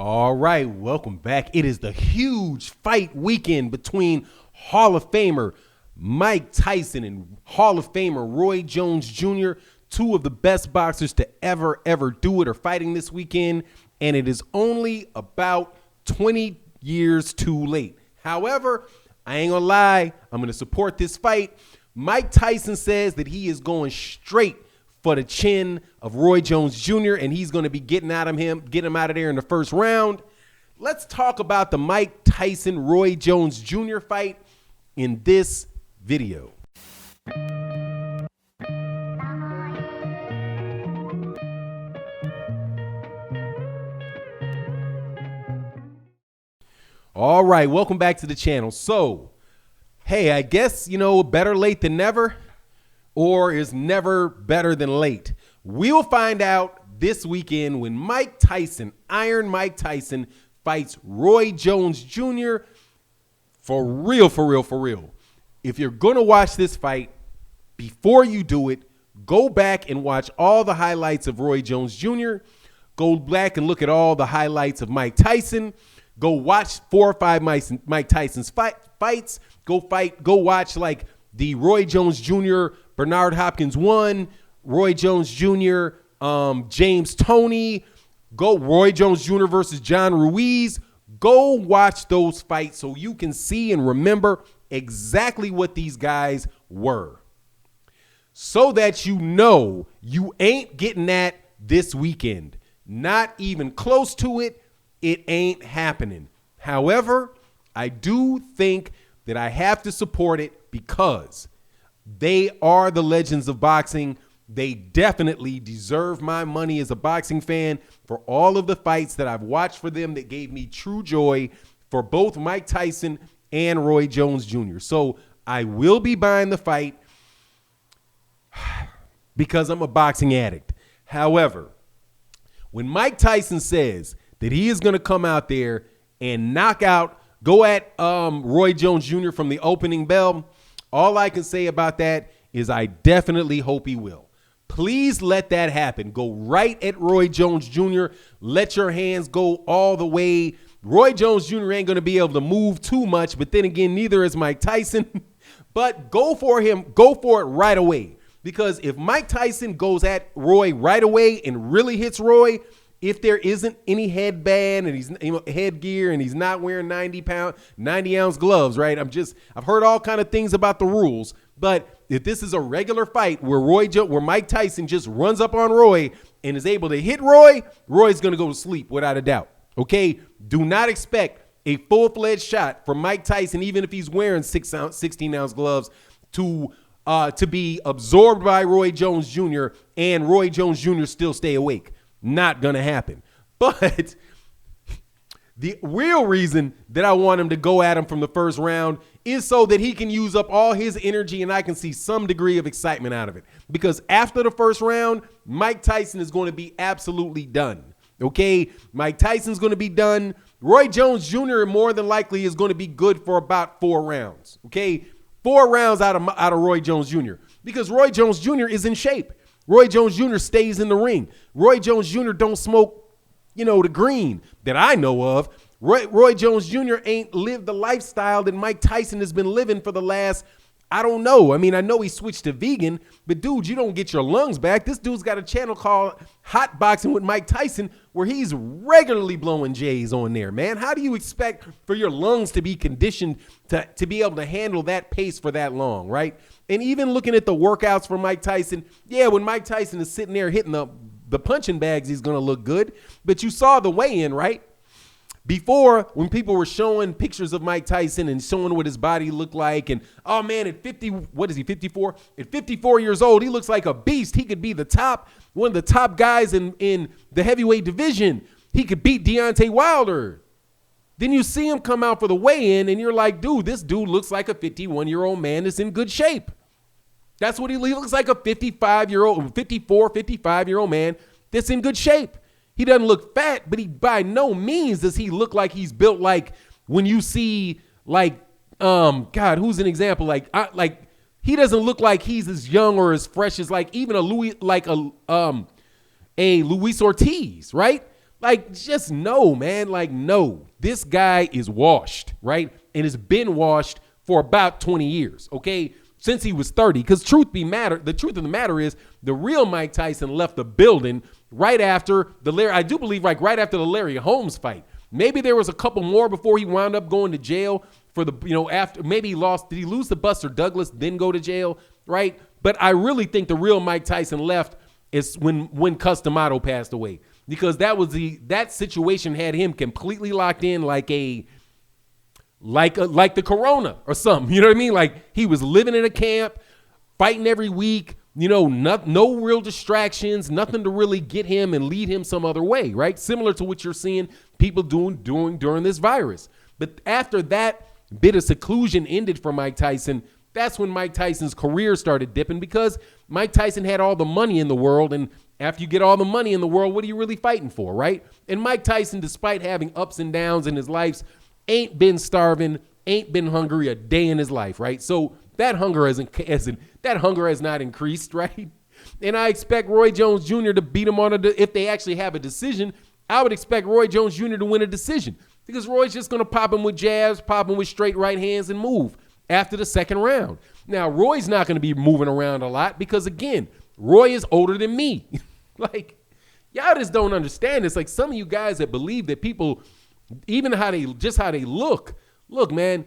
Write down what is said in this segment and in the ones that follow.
All right, welcome back. It is the huge fight weekend between Hall of Famer Mike Tyson and Hall of Famer Roy Jones Jr., two of the best boxers to ever do it, are fighting this weekend, and it is only about 20 years too late. However, I ain't gonna lie, I'm gonna support this fight. Mike Tyson says that he is going straight for the chin of Roy Jones Jr., and he's going to be getting him out of there in the first round. Let's talk about the Mike Tyson-Roy Jones Jr. fight in this video. All right, welcome back to the channel. So, hey, I guess, better late than never. Or is never better than late. We'll find out this weekend when Mike Tyson, Iron Mike Tyson, fights Roy Jones Jr. For real. If you're going to watch this fight, before you do it, go back and watch all the highlights of Roy Jones Jr. Go back and look at all the highlights of Mike Tyson. Go watch 4 or 5 Mike Tyson's fights. Go watch like the Roy Jones Jr. Bernard Hopkins 1, Roy Jones Jr., James Toney, go Roy Jones Jr. versus John Ruiz. Go watch those fights so you can see and remember exactly what these guys were. So that you know you ain't getting that this weekend. Not even close to it. It ain't happening. However, I do think that I have to support it because they are the legends of boxing. They definitely deserve my money as a boxing fan for all of the fights that I've watched for them that gave me true joy for both Mike Tyson and Roy Jones Jr. So I will be buying the fight because I'm a boxing addict. However, when Mike Tyson says that he is going to come out there and go at Roy Jones Jr. from the opening bell, all I can say about that is I definitely hope he will. Please let that happen. Go right at Roy Jones Jr. Let your hands go all the way. Roy Jones Jr. ain't going to be able to move too much, but then again, neither is Mike Tyson. But go for him. Go for it right away. Because if Mike Tyson goes at Roy right away and really hits Roy, if there isn't any headband and he's headgear and he's not wearing 90-ounce gloves, right? I've heard all kind of things about the rules, but if this is a regular fight where Mike Tyson just runs up on Roy and is able to hit Roy, Roy's going to go to sleep without a doubt. Okay? Do not expect a full-fledged shot from Mike Tyson, even if he's wearing 16-ounce gloves, to be absorbed by Roy Jones Jr. and Roy Jones Jr. still stay awake. Not gonna happen. But the real reason that I want him to go at him from the first round is so that he can use up all his energy and I can see some degree of excitement out of it. Because after the first round, Mike Tyson is going to be absolutely done. Okay? Mike Tyson's going to be done. Roy Jones Jr. more than likely is going to be good for about 4 rounds. Okay? 4 rounds out of Roy Jones Jr. Because Roy Jones Jr. is in shape. Roy Jones Jr. stays in the ring. Roy Jones Jr. don't smoke, the green that I know of. Roy Jones Jr. ain't lived the lifestyle that Mike Tyson has been living for the last, I don't know. I mean, I know he switched to vegan, but dude, you don't get your lungs back. This dude's got a channel called Hot Boxing with Mike Tyson where he's regularly blowing J's on there, man. How do you expect for your lungs to be conditioned to be able to handle that pace for that long, right? And even looking at the workouts for Mike Tyson, yeah, when Mike Tyson is sitting there hitting the punching bags, he's going to look good. But you saw the weigh-in, right? Before, when people were showing pictures of Mike Tyson and showing what his body looked like, and oh man, at 54? At 54 years old, he looks like a beast. He could be one of the top guys in the heavyweight division. He could beat Deontay Wilder. Then you see him come out for the weigh-in, and you're like, dude, this dude looks like a 51-year-old man that's in good shape. That's what he looks like, a 55-year-old man that's in good shape. He doesn't look fat, but he by no means does he look like he's built like when you see God, who's an example? He doesn't look like he's as young or as fresh as even a Luis Ortiz, right? Like, just no, man. Like, no. This guy is washed, right? And has been washed for about 20 years, okay? Since he was 30. Because the truth of the matter is, the real Mike Tyson left the building right after I do believe, like, right after the Larry Holmes fight. Maybe there was a couple more before he wound up going to jail for the, after, maybe did he lose to Buster Douglas, then go to jail, right? But I really think the real Mike Tyson left is when Cus D'Amato passed away. Because that situation had him completely locked in like the corona or something. You know what I mean? Like, he was living in a camp, fighting every week, no real distractions, nothing to really get him and lead him some other way, right? Similar to what you're seeing people doing during this virus. But after that bit of seclusion ended for Mike Tyson, that's when Mike Tyson's career started dipping, because Mike Tyson had all the money in the world, and after you get all the money in the world, what are you really fighting for, right? And Mike Tyson, despite having ups and downs in his life, ain't been starving, ain't been hungry a day in his life, right? So that hunger has not increased, right? And I expect Roy Jones Jr. to beat him if they actually have a decision. I would expect Roy Jones Jr. to win a decision, because Roy's just going to pop him with jabs, pop him with straight right hands, and move after the second round. Now, Roy's not going to be moving around a lot because, again, Roy is older than me. Like, y'all just don't understand this. Like, some of you guys that believe that people, even how they look, man,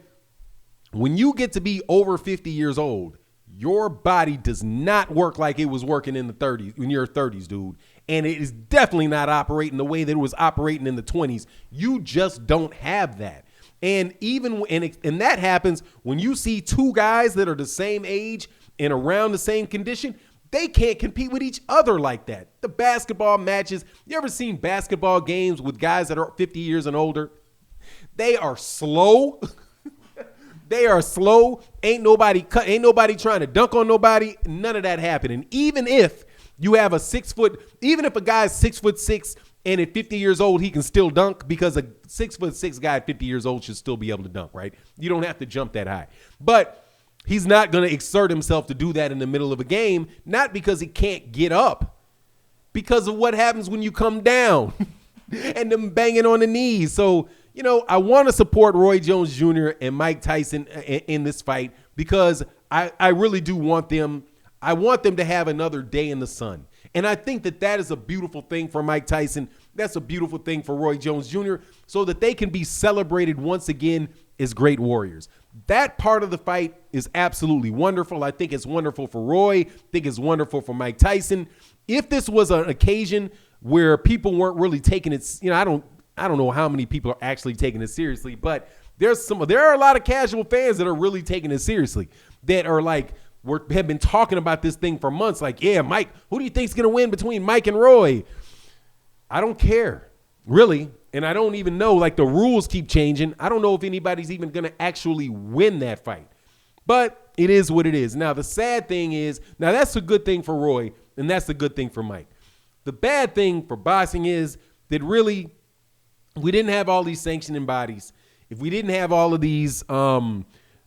when you get to be over 50 years old, your body does not work like it was working in your 30s, dude. And it is definitely not operating the way that it was operating in the 20s. You just don't have that. And and that happens when you see two guys that are the same age and around the same condition. They can't compete with each other like that. The basketball matches, you ever seen basketball games with guys that are 50 years and older? They are slow. They are slow. Ain't nobody trying to dunk on nobody. None of that happening. Even if you have even if a guy's 6'6" and at 50 years old, he can still dunk, because a 6'6" guy at 50 years old should still be able to dunk, right? You don't have to jump that high. But he's not going to exert himself to do that in the middle of a game, not because he can't get up, because of what happens when you come down and them banging on the knees. So, I want to support Roy Jones Jr. and Mike Tyson in this fight, because I really do want them. I want them to have another day in the sun. And I think that is a beautiful thing for Mike Tyson. That's a beautiful thing for Roy Jones Jr., so that they can be celebrated once again as great warriors. That part of the fight is absolutely wonderful. I think it's wonderful for Roy. I think it's wonderful for Mike Tyson. If this was an occasion where people weren't really taking it, I don't know how many people are actually taking it seriously, but there are a lot of casual fans that are really taking it seriously, that are like, have been talking about this thing for months. Like, yeah, Mike, who do you think's going to win between Mike and Roy? I don't care, really. And I don't even know, like, the rules keep changing. I don't know if anybody's even going to actually win that fight. But it is what it is. Now, the sad thing is, that's a good thing for Roy, and that's a good thing for Mike. The bad thing for boxing is that really, we didn't have all these sanctioning bodies, if we didn't have all of these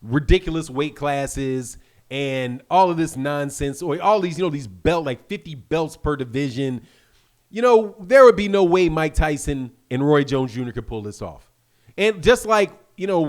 ridiculous weight classes and all of this nonsense, or all these, these like 50 belts per division, there would be no way Mike Tyson and Roy Jones Jr. could pull this off. And just like, Floyd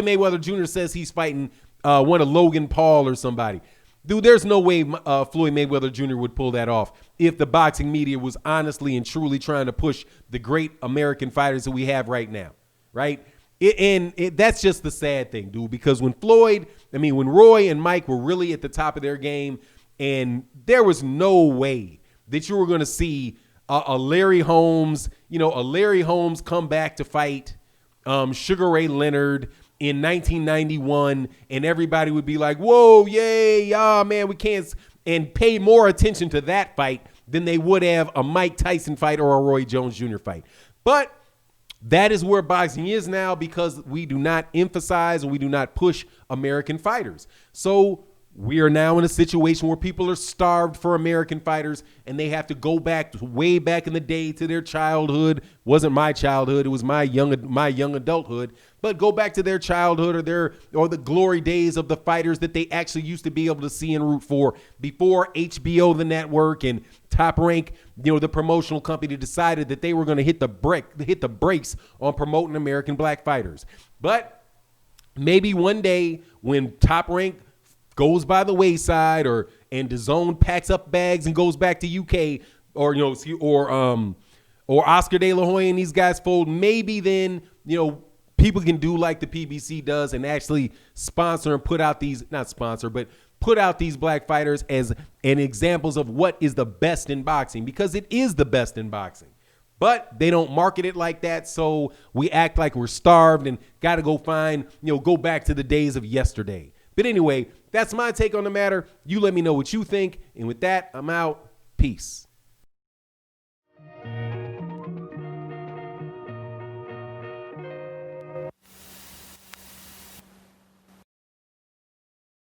Mayweather Jr. says he's fighting one of Logan Paul or somebody. Dude, there's no way Floyd Mayweather Jr. would pull that off if the boxing media was honestly and truly trying to push the great American fighters that we have right now, right? That's just the sad thing, dude, because when Roy and Mike were really at the top of their game, and there was no way that you were going to see a Larry Holmes come back to fight Sugar Ray Leonard in 1991, and everybody would be like, whoa, yay, man, we can't, and pay more attention to that fight than they would have a Mike Tyson fight or a Roy Jones Jr. fight. But that is where boxing is now, because we do not emphasize and we do not push American fighters. So we are now in a situation where people are starved for American fighters, and they have to go back way back in the day to their childhood. Wasn't my childhood; it was my young adulthood. But go back to their childhood or the glory days of the fighters that they actually used to be able to see and root for before HBO, the network, and Top Rank, the promotional company, decided that they were going to hit the brakes on promoting American black fighters. But maybe one day when Top Rank goes by the wayside, and DAZN packs up bags and goes back to UK, or Oscar De La Hoya and these guys fold, maybe then people can do like the PBC does and actually sponsor and put out these black fighters as examples of what is the best in boxing, because it is the best in boxing. But they don't market it like that, so we act like we're starved and got to go back to the days of yesterday. But anyway, that's my take on the matter. You let me know what you think. And with that, I'm out. Peace.